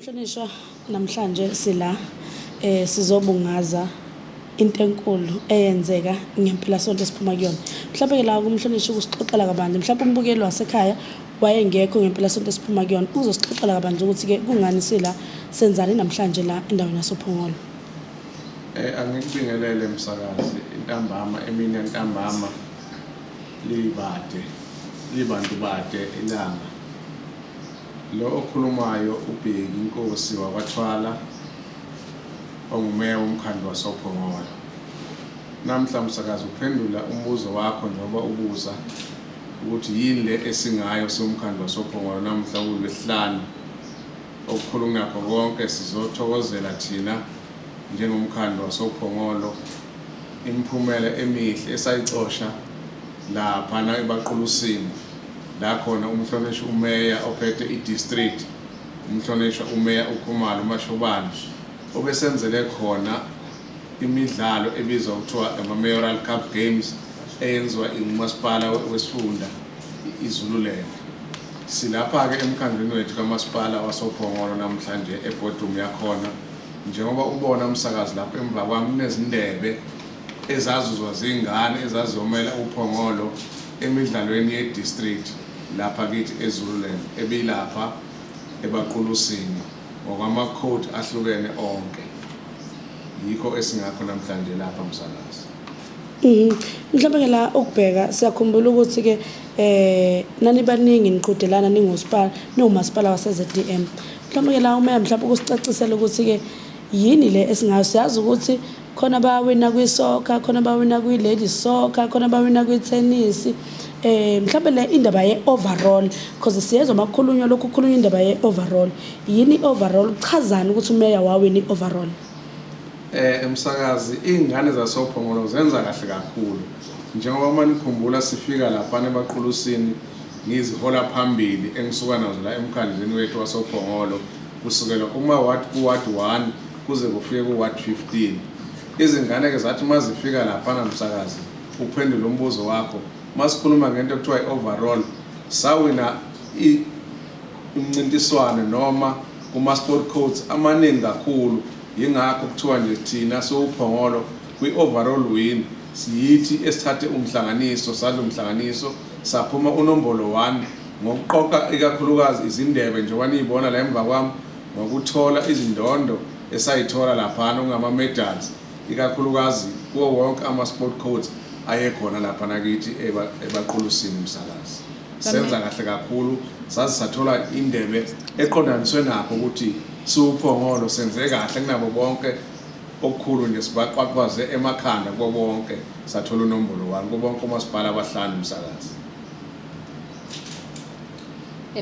Umhlonishwa namhlanje sila sizobungaza into enkulu eyenzeka ngempelasonto esiphuma kuyona. Mhlawumbe ke la kumhlonishwa ukusixoxela kabanzi. Mhlawumbe umbukeli wasekhaya wayengekho ngempelasonto esiphuma kuyona. Uzosixoxela kabanzi ukuthi ke kungani sila senzani namhlanje la endaweni yasophongolo. Angikubingelele msakazi intambama emini yantambama libantu bade ilanga. Lo okhulumayo ubheki inkosi wakwaThwala ongumeya womkhandlu wasophongolo. Namhla msakazi uphendula umbuzo wakho njengoba ubuza ukuthi yini le esingayo somkhandlu wasophongolo namhla kuLwesihlanu. Okukhulunywa ngakho konke sizothokozela thina njengomkhandlu wasophongolo imiphumela emihle esayicosha lapha ebaqulusini la khona umhlonishwa umeya ophethe idistrict, umhlonishwa umeya uKhumalo uMashobane obesenzele khona imidlalo ebizwa ukuthiwa ama-Mayoral Cup Games eyenziwa umasipala wesifunda iZululand. Silapha-ke emkhandlweni wethu kamasipala wasophongolo namhlanje ebhodrum yakhona njengoba ubona umsakazi lapho emva kwami kunezindebe ezazuzwa zingane ezaziyomela uphongolo emidlalweni ye-district lapha kithi eZululand ebilapha ebaqulusini ngokwama-code ahlukene onke. Yikho esingakho namhlanje lapha msakazi. Mhlawumbe ke la ukubheka siyakhumbula ukuthi ke nani baningi niqhudelana ningumasipala wase-ZDM. Mhlawumbe ke la umeya mhlawumbe ukusicacisela ukuthi ke yini le esingayo. Siyazi ukuthi khona bawina kwi-soccer, khona bawina kwi-ladies soccer, khona bawina kwi-tennis. Mhlawumbe le indaba ye-overall because siyezwa makukhulunywa lokhu kukhulunywa indaba ye-overall. Yini i-overall? Chazani ukuthi umeya wawina i-overall. Msakazi ingane zasophongolo zenza kahle kakhulu. Njengoba manikhumbula sifika lapha ebaqulusini ngizihola phambili engisuka nazo la emkhandlweni wethu wasophongolo kusukela kuma-ward ku-ward 1 kuze kufike ku-ward 15. Izingane ke zathi mazifika lapha namsakazi uphendula umbuzo wakho masikhuluma ngento ekuthiwa i-overall sawina imncintiswano noma kuma-sport codes amaningi kakhulu. Yingakho kuthiwa nje thina sophongolo kwi-overall win siyithi esithathe umhlanganiso sadla umhlanganiso saphuma unombolo 1 ngokuqoqa ikakhulukazi izindebe njengoba niyibona la emva kwami ngokuthola izindondo esayithola lapha ngama-medals ikakhulukazi kuwo wonke ama-sport codes ayekhona lapha nakithi ebaqulusini msakazi. Senza kahle kakhulu sazi sathola indebe eqondaniswe nakho ukuthi siwuphongolo senze kahle kunabo bonke okukhulu nje sibaqwaqwaze emakhanda kubo bonke sathola unombolo 1 kubo bonke umasipala abahlanu msakazi.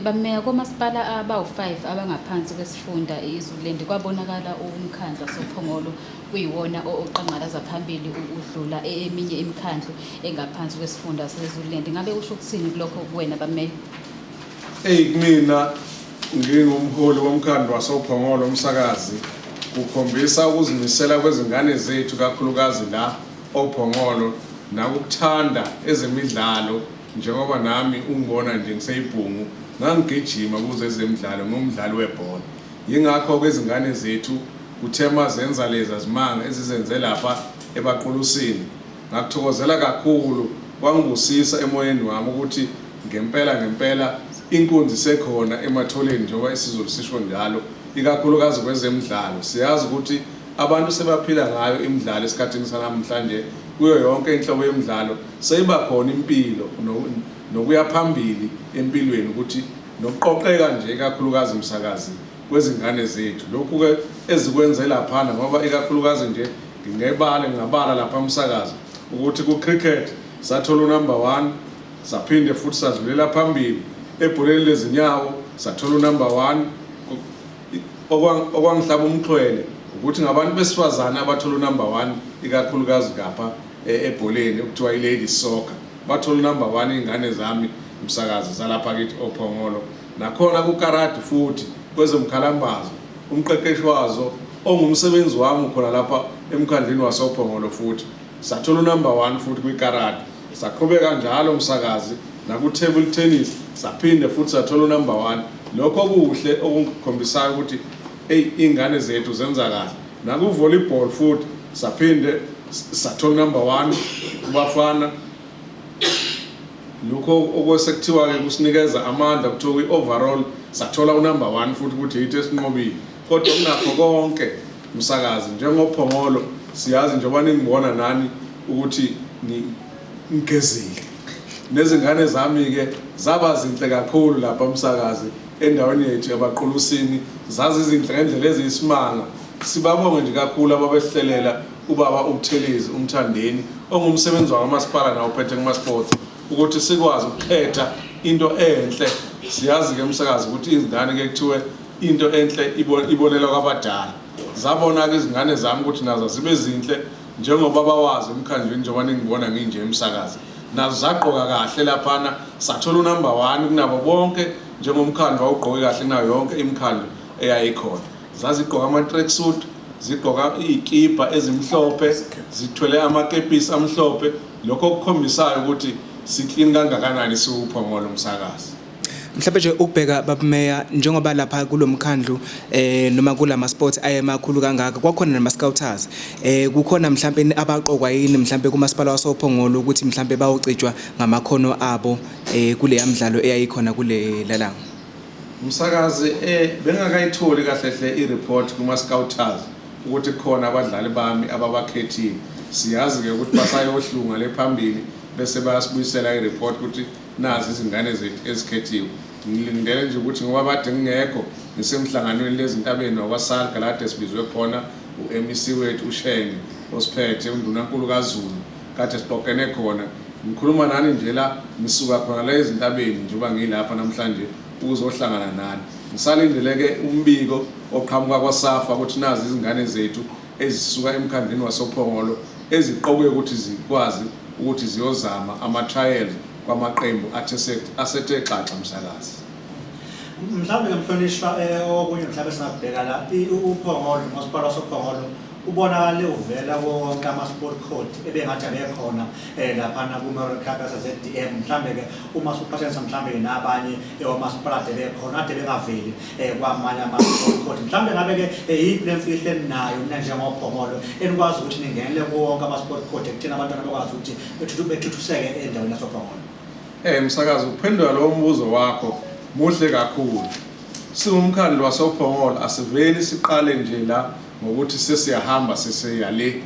Bameya komasipala abawu-5 abangaphansi kwesifunda iZululand kwabonakala umkhandlu wasophongolo kuyiwona oqanqalaza phambili udlula eminye imikhandlu engaphansi kwesifunda seZululand. Ngabe usho ukuthini kulokho kuwena bameya? Kumina ngingumholi womkhandlu wasophongolo umsakazi kukhombisa ukuzimisela kwezingane zethu kakhulukazi la ophongolo nakukuthanda ezemidlalo njengoba nami ungibona nje ngiseyibhungu ngangigijima kuze ezemidlalo ngumdlali webhola. Yingakho kwezingane zethu kuthema zenza leza zimanga ezizenze lapha ebaqulusini ngakuthokozela kakhulu kwangibusisa emoyeni wami ukuthi ngempela inkunzi sekhona ematholeni njengoba isiZulu sisho njalo ikakhulukazi kwezemidlalo. Siyazi ukuthi abantu sebaphila ngayo imidlalo esikhathini sanamhlanje kuyo yonke inhlobo yemidlalo seyiba khona impilo nokuya phambili empilweni ukuthi nokuqoqeka nje ikakhulukazi msakazi kwezingane zethu. Lokhu ke ezikwenze lapha ngoba ikakhulukazi nje ngingabala lapha msakazi ukuthi ku-cricket sathola unumber 1 saphinde futhi sadlulela phambili ebholeni lezinyawo sathola unumber 1. Okwangihlaba umxhwele ukuthi ngabantu besifazane abathola unumber 1 ikakhulukazi kapha ebholeni okuthiwa i-ladies soccer bathola unumber 1 ingane zami msakazi zalapha kithi ophongolo. Nakhona kukarati futhi kwezomkhalambazo umqeqeshi wazo ongumsebenzi wami khona lapha emkhandlweni wasophongolo futhi sathola unumber 1 futhi kwikarati. Saqhubeka njalo msakazi naku-table tennis saphinde futhi sathola unumber 1. Lokho kuhle okukhombisayo ukuthi ingane zethu zenza kahle. Naku volleyball futhi saphinde sathola number 1 kubafana. Lokho okwesekuthiwa ke kusinikeza amandla kuthiwa overall sathola unumber 1 futhi ukuthi yithi esinqobile. Kodwa kunakho konke umsakazi njengophongolo siyazi njengoba ningibona nani ukuthi ngigezile. Nezingane zami ke zaba zinhle kakhulu lapha umsakazi endaweni yethu yabaqolusini zazi izinhle ngendlela eziyisimanga. Sibabonge nje kakhulu ababehlelela ubaba uButhelezi uMthandeni ongumsebenzi wakamasipala nawo uphethe kuma sports ukuthi sikwazi ukukhetha into enhle. Siyazi ke umsakazi ukuthi izingane ke kuthiwe into enhle ibonela kwabadala. Zabona ke izingane zami ukuthi nazo zibe zinhle njengoba bawazi emkhandlweni njengoba ningibona nginje umsakazi. Nazo zagqoka kahle laphana sathola unumber 1 kunabo bonke njengomkhandlu awugqoke kahle nayo yonke imikhandlu eyayikhona. Zazigqoka ama tracksuit, zigqoka izikipa ezimhlophe, zithwele amakepisi amhlophe. Lokho kukhombisayo ukuthi siklini kangakanani siuphongolo umsakazi. Mhlawumbe nje ukubheka babumeya njengoba lapha kulomkhandlu noma kulama sports ayemakhulu kangaka kwakhona nama scouters kukhona mhlawumbe abaqokwa yini mhlawumbe kumasipala wasophongolo ukuthi mhlawumbe bawucijwa ngamakhono abo kule yamidlalo eyayikhona kule lalanga. Umsakazi bengakayitholi kahle hle ireport kuma scouters ukuthi khona abadlali bami ababakhethile. Siyazi ke ukuthi basayohlunga lephambili bese bayasibuyisela ireport ukuthi nazi izingane zethu ezikhethiwe. Ngilindele nje ukuthi ngoba bade ngingekho ngisemhlanganweni lezintabeni wakwaSalga lade sibizwe khona uMC wethu uShenge osiphethe undunankulu kaZulu kade sibhokene khona. Ngikhuluma nani nje la ngisuka khona la ezintabeni njengoba ngilapha namhlanje ukuzohlangana nani. Ngisalindeleke umbiko oqhamuka kwaSafa ukuthi nazi izingane zethu ezisuka emkhandleni wasophongolo eziqokwe ukuthi zikwazi ukuthi ziyozama ama trials kwamaqembu asethe xaxa umsakazi. Mhlawumbe ngemhlonishwa okunye mhlawumbe singabheka la uphongolo umasipala wasophongolo ubonakale uvela wonke ama sport code ebengathi abekhona lapha na kuma Cllr ZDM. Mhlawumbe ke uma suphathenisa mhlawumbe nabanye omasipala bekhona ade bengaveli kwamanye ama sport code. Mhlawumbe ngabe ke yipi lemfihle nayo mina njengophongolo enikwazi ukuthi ningenele wonke ama sport code kuthina abantwana bakwazi ukuthi bethuthuseke endaweni yasophongolo. Msakazi ukuphendula lo mbuzo wakho muhle kakhulu. Singumkhandlu wasophongolo asiveli siqale nje la ngokuthi sesiyahamba sesiyale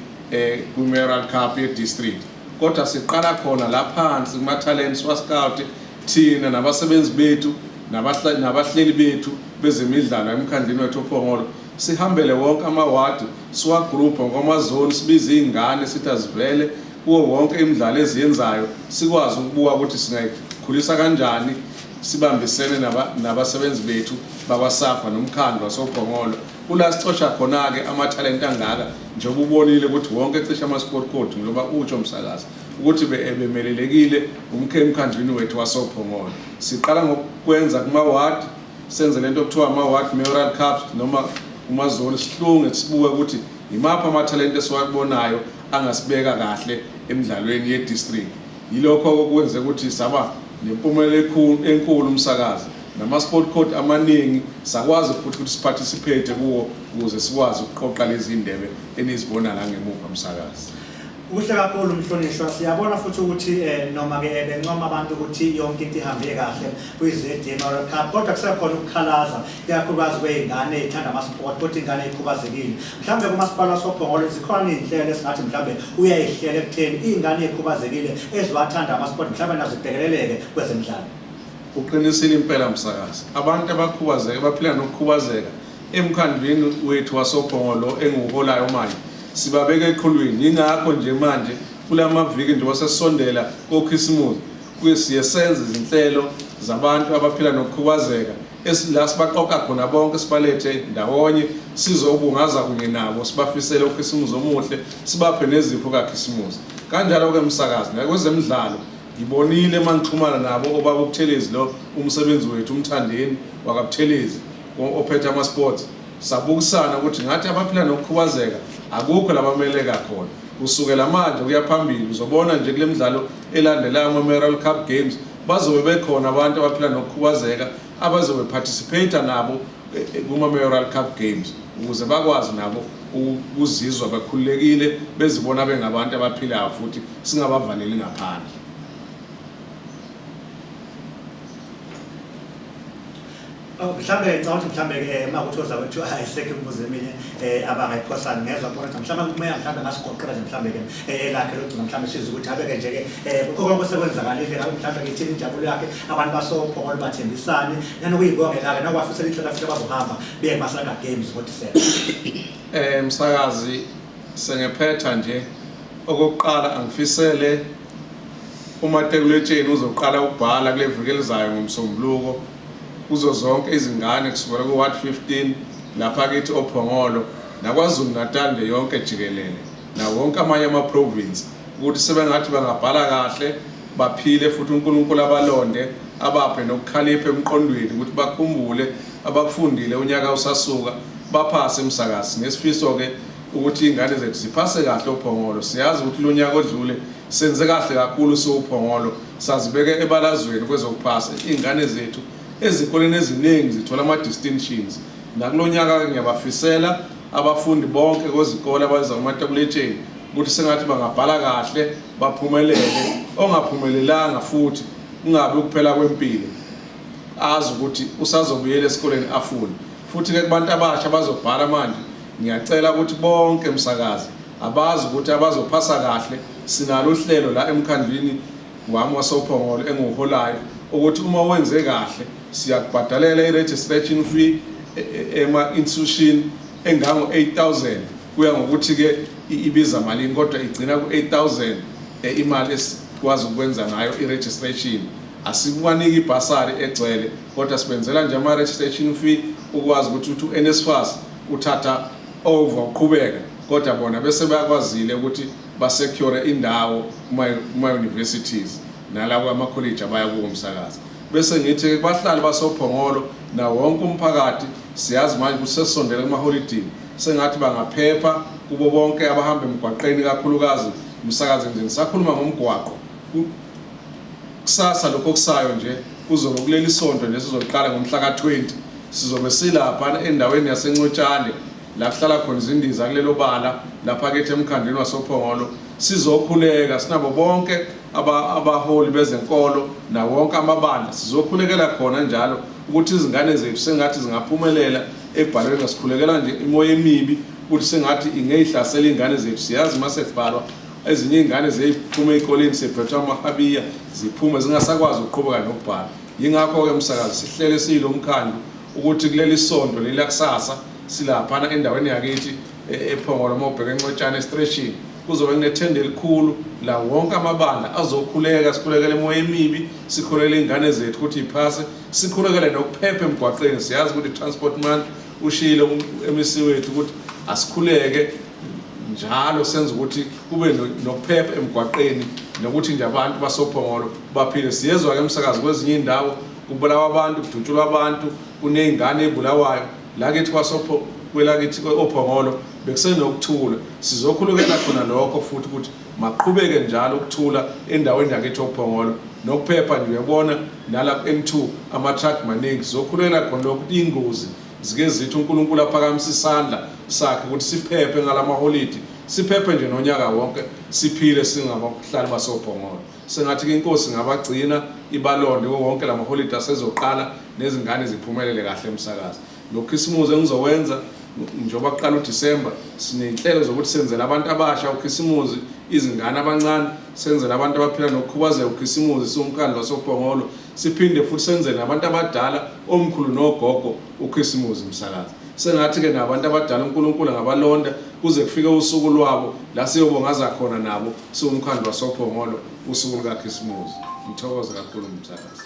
ku-Cllr Cup ye-district. Kodwa siqala khona la phansi kuma talents wa scout thina nabasebenzi bethu nabahleli bethu bezemidlalo emkhandlini wethu ophongolo. Sihambele wonke ama-ward siwa group ngokwamazone sibize izingane sithi azivele kuwo wonke imidlalo eziyenzayo sikwazi ukubuka ukuthi singayikhulisa kanjani sibambisene nabasebenzi bethu bakwaSafa nomkhandlu wasophongolo. Kula sicosha khona ke ama talent angaka njengoba ubonile ukuthi wonke cishe ama sport code ngoba utsho umsakazi ukuthi bemelelekile emkhandlwini wethu wasophongolo. Siqala ngokwenza kuma ward senze lento okuthiwa ama ward mayoral cups noma kuma zone sihlunge sibuke ukuthi imapha ama talent esiwabonayo angasibeka kahle emidlalweni ye district. Yilokho okwenze ukuthi saba nempumelelo enkulu umsakazi nama sport code amaningi sakwazi futhi ukuthi siparticipate kuwo ukuze sikwazi ukuqoqa lezi indebe enizibona la ngemuva umsakazi. Kuhle kakhulu umhlonishwa siyabona futhi ukuthi noma ke bencoma abantu ukuthi yonke into ihambe kahle kwiZDM Cup kodwa kusekhona ukukhalaza ikakhulukazi kwezingane ezithanda ama sport kodwa ingane ezikhubazekile. Mhlawumbe kumasipala wasophongolo zikhona izinhlelo esingathi mhlawumbe uyayihlela ekutheni izingane ezikhubazekile eziwathanda ama sport mhlawumbe nazo zibhekeleleke kwezemidlalo. Uqinisile impela umsakazi. Abantu abakhubazeka baphila nokukhubazeka emkhandlweni wethu wasophongolo enguholayo manje sibabeka eqhulwini. Ingakho nje manje kulama viki nje wasesondela koKhisimusi kuyisiye senze izinhlelo zabantu abaphila nokukhubazeka esila sibaqoqa khona bonke sibalethe ndawonye sizobungaza kunye nabo sibafisele uKhisimusi omuhle sibaphe nezipho kaKhisimusi. Kanjalo ke umsakazi nakwezemidlalo ngibonile mangixhumana nabo obaba uButhelezi lo umsebenzi wethu uMthandeni wakaButhelezi ophethe ama sports sabukisana ukuthi ngathi abaphila nokukhubazeka akukho labameleka khona. Kusukela manje kuya phambili uzobona nje kule midlalo elandelayo ama Cllr Cup games bazobe bekhona abantu abaphila nokukhubazeka abazobe participate nabo kuma Mayoral Cup Games ukuze bakwazi nabo ukuzizwa bekhululekile bezibona bengabantu abaphilayo futhi singabavaleli ngaphandle. Mhlambe ngicabanga mhlambe makuthoza wethu ayisekho imibuzo eminye abangayiphosana ngezwe bona mhlambe kumeya mhlambe ngasigoqela nje mhlambe ke lakhe lokugcina mhlambe siza ukuthi abeke nje ke kukho konke sekwenzakalile mhlambe ngithini injabulo yakhe abantu basophokolo bathembisane nanokuyibongela ke nakwafisela inhlola futhi abazohamba beye kumasaka games ngo-December. Msakazi sengephetha nje okokuqala angifisele umatekuletsheni uzoqala ukubhala kule viki elizayo ngomsombuluko kuzo zonke izingane kusukela ku Ward 15 lapha kithi oPhongolo naKwaZulu Natal nje yonke jikelele na wonke amanye ama province ukuthi sebengathi bangabhala kahle baphile futhi uNkulunkulu abalonde abaphe nokukhalipha emqondweni ukuthi bakhumbule abakufundile unyaka usasuka baphase emsakazi. Nesifiso ke ukuthi ingane zethu ziphase kahle oPhongolo. Siyazi ukuthi lo nyaka odlule senze kahle kakhulu soPhongolo sazibeke ebalazweni kwezokuphasa. Ingane zethu ezikoleni eziningi zithola ama distinctions nakulonyaka ngiyabafisela abafundi bonke kwezikole abaza kumatekuletsheni ukuthi sengathi bangabhala kahle baphumelele ongaphumelelanga futhi kungabe ukuphela kwempilo azi ukuthi usazobuyela esikoleni afunde. Futhi ke kubantu abasha bazobhala manje ngiyacela ukuthi bonke emsakazi abazi ukuthi abazophasa kahle sinalo uhlelo la emkhandlwini wami wasoPhongolo enguholayo ukuthi uma wenze kahle siyakubhadalela i-registration fee ema-institution engango 8,000 kuya ngokuthi ke ibiza malini kodwa igcina ku 8,000 imali esikwazi ukwenza ngayo i-registration. Asikuwaniki ibhasari egcwele kodwa sibenzela nje ama-registration fee ukwazi ukuthi uNSFAS uthatha over uqhubeka kodwa bona bese bayakwazile ukuthi basecure indawo kuma universities nalawo ama college abaya kuwo umsakazi. Bese ngithi bahlali basoPhongolo na wonke umphakathi siyazi manje kusesondela kuma holiday sengathi bangaphepha kubo bonke abahamba emgwaqeni kakhulukazi umsakazi nje ngisakhuluma ngomgwaqo kusasa lokho kusayo nje kuzobe kuleli sonto nje sizoqala ngomhla ka20 sizobe silapha endaweni yaseNcotshane la kuhlala khona izindiza kulelo bala lapha ke emkhandleni wasoPhongolo sizokhuleka sinabo bonke abaholi bezenkolo na wonke amabandla sizokhulekela khona njalo ukuthi izingane zethu sengathi zingaphumelela ebhalweni ngasikhulekela nje imoya emibi ukuthi sengathi ingeyihlasela ingane zethu. Siyazi masebhalwa ezinye ingane zeziphuma ezikoleni sephethwa amahabiya ziphume zingasakwazi ukuqhubeka nokubhala. Yingakho ke umsakazi sihlele silo umkhandlu ukuthi kuleli sonto leli kusasa silapha endaweni yakithi ePhongolo mawubheka eNcotshane stretching kuzobe kunethende elikhulu la wonke amabandla azokhuleka sikhulekele imoya emibi sikhulekele ingane zethu ukuthi iphase sikhulekele nokuphepha emgwaqeni. Siyazi ukuthi transport man ushilo emisi wethu ukuthi asikhuleke njalo senze ukuthi kube nokuphepha emgwaqeni nokuthi nje abantu basoPhongolo baphile. Siyezwa ke umsakazi kwezinye indawo kubulawa abantu kudutshulwa abantu kunezingane ezibulawayo la kithi kwelakithi oPhongolo bekusenokuthula sizokhulukela khona lokho futhi ukuthi maqhubeke njalo ukuthula endaweni yakithi oPhongolo nokuphepha nje uyabona nala N2 ama truck maningi sizokhulukela khona lokho ingozi zike zithi uNkulunkulu aphakamisa isandla sakhe ukuthi siphephe ngalama holiday siphephe nje nonyaka wonke siphile singabahlali basoPhongolo. Sengathi ke inkosi ngabagcina ibalonde wonke lama holiday asezoqala nezingane ziphumelele kahle emsakazi. Lokhisimuze engizowenza njengoba kuqala uDisemba sinenhlelo zokuthi senzele abantu abasha ukhisimuzi izingane abancane senzele abantu abaphila nokukhubazeka ukhisimuzi somkhandlu wasoPhongolo siphinde futhi senzele nabantu abadala omkhulu nogogo ukhisimuzi umsakazi. Sengathi ke nabantu abadala uNkulunkulu ngabalonda kuze kufike usuku lwabo la siyobongaza khona nabo somkhandlu wasoPhongolo usuku lukaKhisimuzi. Ngithokoza kakhulu umsakazi.